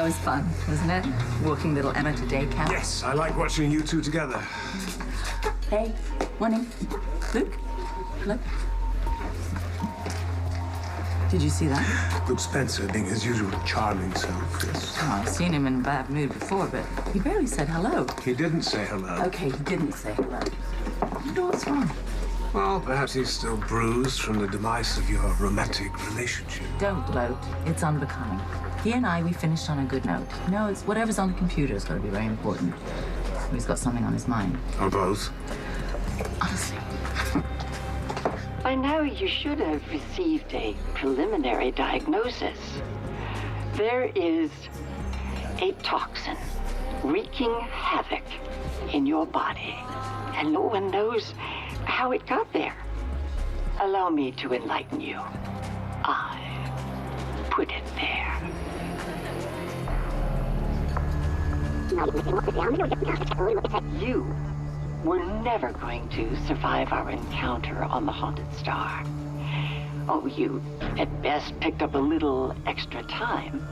That was fun, wasn't it? Walking little Emma to day camp. Yes, I like watching you two together. Hey, morning. Luke? Hello? Did you see that? Luke Spencer being his usual charming self, yes. Oh, I've seen him in a bad mood before, but he barely said hello. He didn't say hello. Okay, he didn't say hello. I wonder what's wrong. Well, perhaps he's still bruised from the demise of your romantic relationship. Don't gloat. It's unbecoming. He and I, we finished on a good note. You know, it's whatever's on the computer is going to be very important. He's got something on his mind. Or both. Honestly. By now, you should have received a preliminary diagnosis. There is a toxin wreaking havoc in your body, and no one knows how it got there. Allow me to enlighten you. I put it there. You were never going to survive our encounter on the Haunted Star. Oh, you at best picked up a little extra time.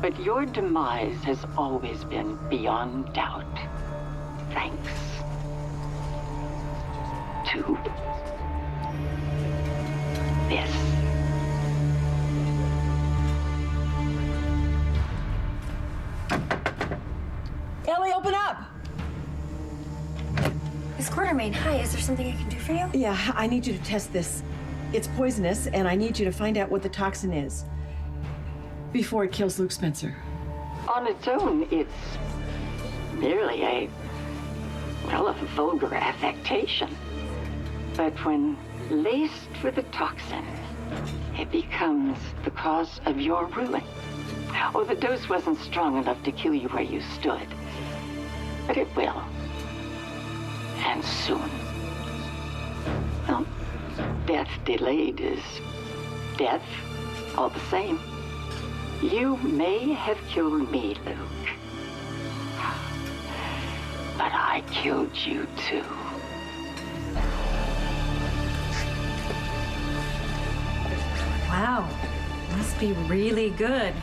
But your demise has always been beyond doubt. Thanks to this. Ellie, open up! Miss Quartermain, hi, is there something I can do for you? Yeah, I need you to test this. It's poisonous, and I need you to find out what the toxin is before it kills Luke Spencer. On its own, it's merely a vulgar affectation. But when laced with a toxin, it becomes the cause of your ruin. Oh, the dose wasn't strong enough to kill you where you stood. But it will. And soon. Well, death delayed is death all the same. You may have killed me, Luke. But I killed you too. Wow, must be really good.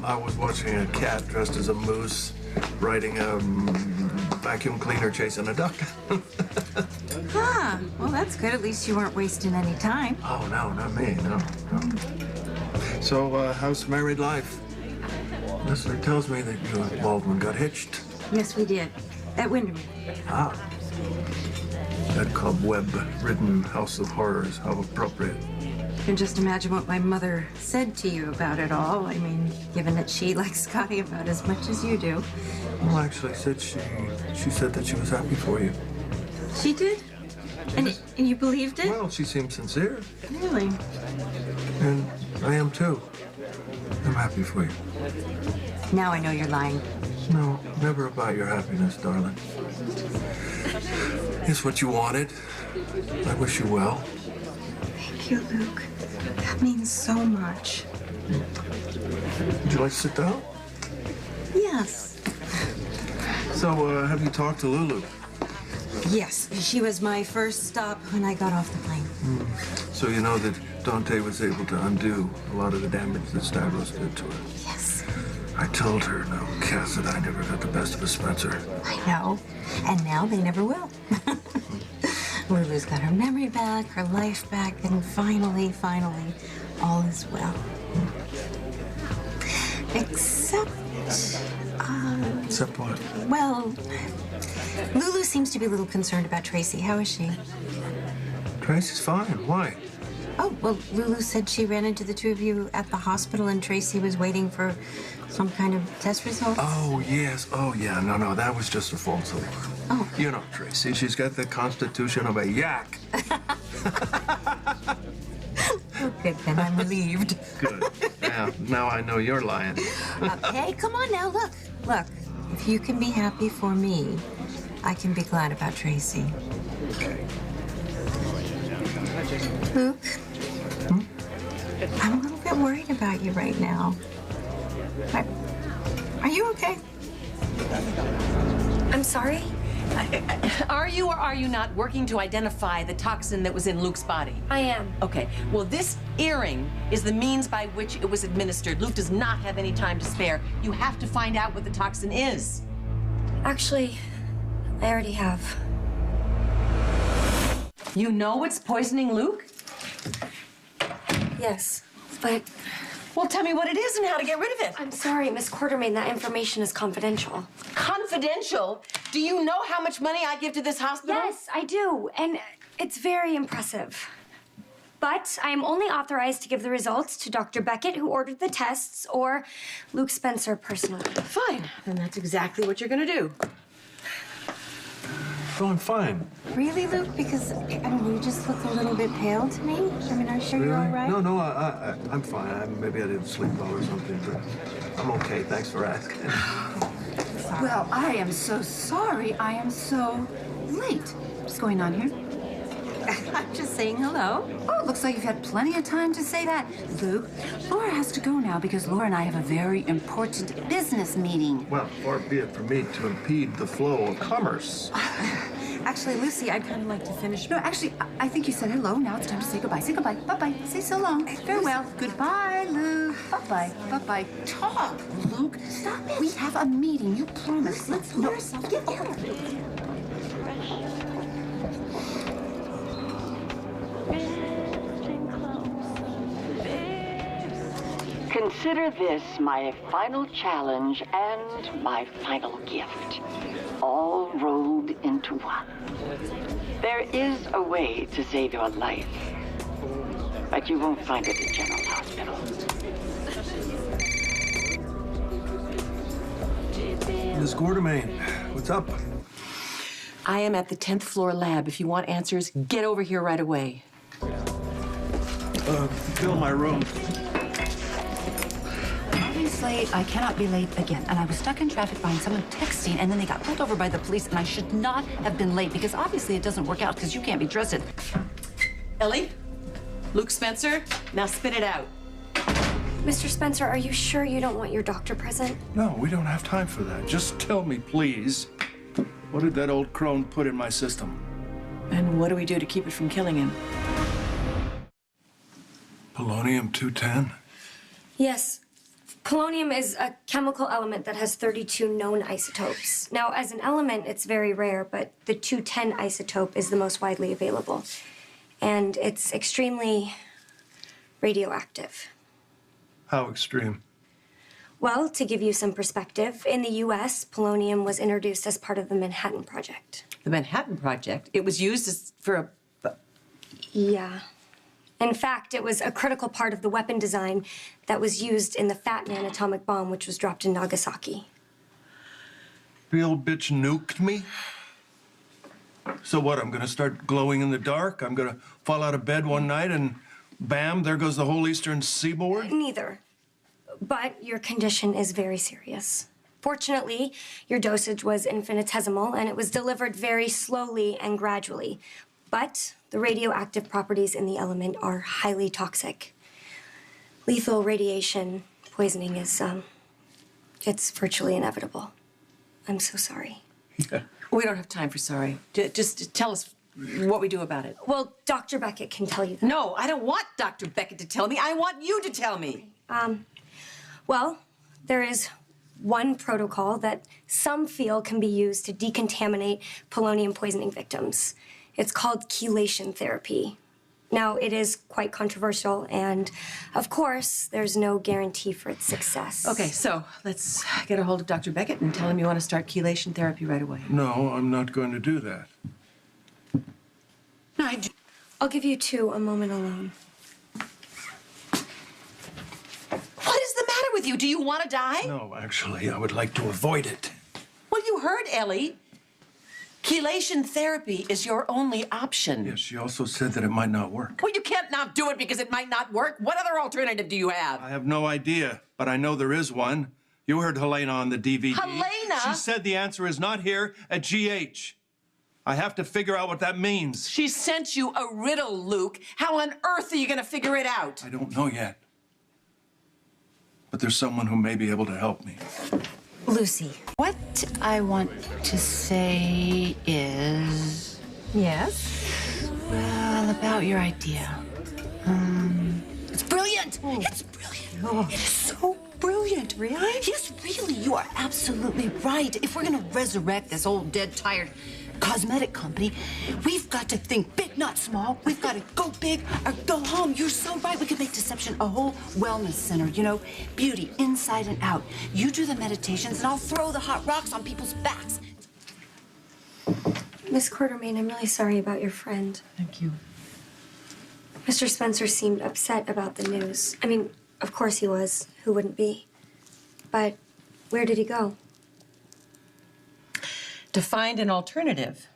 I was watching a cat dressed as a moose riding a vacuum cleaner chasing a duck. Huh, well that's good. At least you weren't wasting any time. Oh, no, not me, no. So, how's married life? Leslie tells me that you and Baldwin got hitched. Yes, we did. At Windermere. Ah. That cobweb-ridden house of horrors, how appropriate. You can just imagine what my mother said to you about it all. I mean, given that she likes Scotty about as much as you do. Well, actually, she said that she was happy for you. She did? And you believed it? Well, she seemed sincere. Really? And I am too. I'm happy for you. Now I know you're lying. No, never about your happiness, darling. It's what you wanted. I wish you well. Thank you, Luke. That means so much. Would you like to sit down? Yes. So, have you talked to Lulu? Yes, she was my first stop when I got off the plane. So you know that Dante was able to undo a lot of the damage that Stavros did to her? Yes. I told her, no, Cass, that I never got the best of a Spencer. I know. And now they never will. Lulu's got her memory back, her life back, and finally, all is well. Except, Except what? well, Lulu seems to be a little concerned about Tracy. How is she? Tracy's fine. Why? Oh, well, Lulu said she ran into the two of you at the hospital and Tracy was waiting for some kind of test results. Oh, yes. Oh, yeah. No, that was just a false alarm. Oh. You know Tracy. She's got the constitution of a yak. Oh, good, then I'm relieved. Good. Now I know you're lying. Hey, come on now, look. Look, if you can be happy for me, I can be glad about Tracy. Okay. Luke, I'm a little bit worried about you right now. Are you okay? I'm sorry? Are you or are you not working to identify the toxin that was in Luke's body? I am. Okay, well, this earring is the means by which it was administered. Luke does not have any time to spare. You have to find out what the toxin is. Actually, I already have. You know what's poisoning Luke? Yes, but Well, tell me what it is and how to get rid of it. I'm sorry, Miss Quartermain, that information is confidential. Confidential? Do you know how much money I give to this hospital? Yes, I do, and it's very impressive. But I am only authorized to give the results to Dr. Beckett, who ordered the tests, or Luke Spencer personally. Fine, then that's exactly what you're gonna do. Going fine. Really, Luke? Because, I mean, you just look a little bit pale to me. I mean, are you sure you're all right? No, I'm fine. Maybe I didn't sleep well or something, but I'm okay. Thanks for asking. Well, I am so sorry. I am so late. What's going on here? I'm just saying hello. Oh, looks like you've had plenty of time to say that. Luke, Laura has to go now because Laura and I have a very important business meeting. Well, far be it from me to impede the flow of commerce. Actually, Lucy, I'd kind of like to finish. No, actually, I think you said hello. Now it's time to say goodbye. Say goodbye. Bye-bye. Say so long. Farewell. Goodbye, Luke. Bye-bye. Bye-bye. Talk, Luke. Stop it. We have a meeting. You promised. Let's pull yourself together. Consider this my final challenge and my final gift, all rolled into one. There is a way to save your life, but you won't find it at General Hospital. Miss Quartermain, what's up? I am at the 10th floor lab. If you want answers, get over here right away. Fill my room. Obviously, I cannot be late again. And I was stuck in traffic behind someone texting, and then they got pulled over by the police, and I should not have been late because obviously it doesn't work out because you can't be trusted. Ellie? Luke Spencer? Now spit it out. Mr. Spencer, are you sure you don't want your doctor present? No, we don't have time for that. Just tell me, please. What did that old crone put in my system? And what do we do to keep it from killing him? Polonium-210? Yes. Polonium is a chemical element that has 32 known isotopes. Now, as an element, it's very rare, but the 210 isotope is the most widely available. And it's extremely radioactive. How extreme? Well, to give you some perspective, in the US, polonium was introduced as part of the Manhattan Project. The Manhattan Project? It was used for a... Yeah. In fact, it was a critical part of the weapon design that was used in the Fat Man atomic bomb, which was dropped in Nagasaki. The old bitch nuked me? So what, I'm gonna start glowing in the dark? I'm gonna fall out of bed one night and bam, there goes the whole eastern seaboard? Neither. But your condition is very serious. Fortunately, your dosage was infinitesimal, and it was delivered very slowly and gradually. But the radioactive properties in the element are highly toxic. Lethal radiation poisoning is, it's virtually inevitable. I'm so sorry. Yeah. We don't have time for sorry. Just tell us what we do about it. Well, Dr. Beckett can tell you that. No, I don't want Dr. Beckett to tell me. I want you to tell me. Well, there is one protocol that some feel can be used to decontaminate polonium poisoning victims. It's called chelation therapy. Now, it is quite controversial, and of course, there's no guarantee for its success. Okay, so let's get a hold of Dr. Beckett and tell him you want to start chelation therapy right away. No, I'm not going to do that. I'll give you two a moment alone. What is the matter with you? Do you want to die? No, actually, I would like to avoid it. Well, you heard Ellie. Chelation therapy is your only option. Yes, she also said that it might not work. Well, you can't not do it because it might not work. What other alternative do you have? I have no idea, but I know there is one. You heard Helena on the DVD. Helena? She said the answer is not here at GH. I have to figure out what that means. She sent you a riddle, Luke. How on earth are you going to figure it out? I don't know yet. But there's someone who may be able to help me. Lucy. What I want to say is, Yes? well, about your idea. It's brilliant. It's brilliant. It's so brilliant. Really? Yes, really. You are absolutely right. If we're going to resurrect this old, dead, tired cosmetic company, we've got to think big, not small. We've got to go big or go home. You're so right. We could make Deception a whole wellness center, you know, beauty inside and out. You do the meditations, and I'll throw the hot rocks on people's backs. Miss Quartermain, I'm really sorry about your friend. Thank you. Mr. Spencer seemed upset about the news. I mean, of course he was. Who wouldn't be? But where did he go? To find an alternative.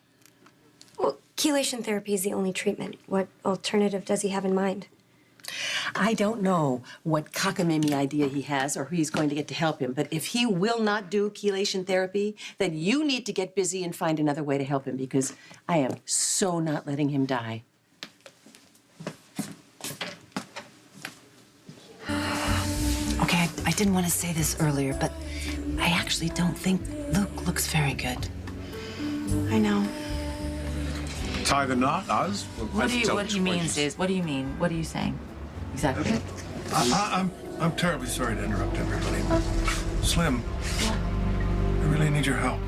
Well, chelation therapy is the only treatment. What alternative does he have in mind? I don't know what cockamamie idea he has or who he's going to get to help him, but if he will not do chelation therapy, then you need to get busy and find another way to help him, because I am so not letting him die. Okay, I didn't want to say this earlier, but I actually don't think Luke looks very good. I know. Tie the knot, Oz. What do you mean, Sis? What do you mean? What are you saying? Exactly. I'm terribly sorry to interrupt everybody. Slim, I really need your help.